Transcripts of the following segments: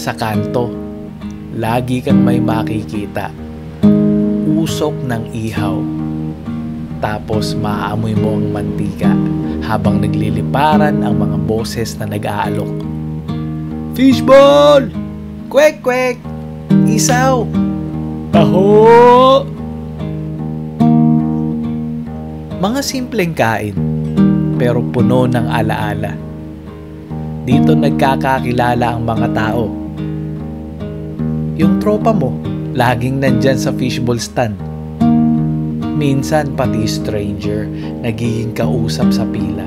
Sa kanto, lagi kang may makikita. Usok ng ihaw. Tapos maaamoy mo ang mantika habang nagliliparan ang mga boses na nag-aalok. Fishball! Kwek kwek! Isaw! Taho! Mga simpleng kain, pero puno ng alaala. Dito nagkakakilala ang mga tao. Yung tropa mo, laging nandyan sa fishball stand. Minsan pati stranger, nagiging kausap sa pila.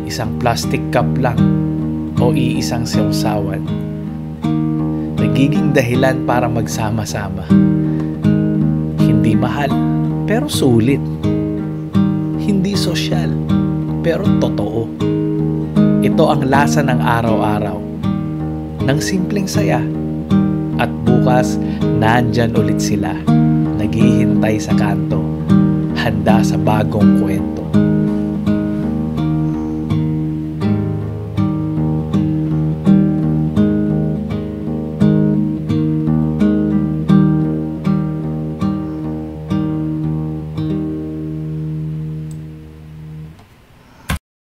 Isang plastic cup lang o iisang sawsawan. Nagiging dahilan para magsama-sama. Hindi mahal, pero sulit. Hindi sosyal, pero totoo. Ito ang lasa ng araw-araw, ng simpleng saya. At bukas, nandyan ulit sila, naghihintay sa kanto, handa sa bagong kwento.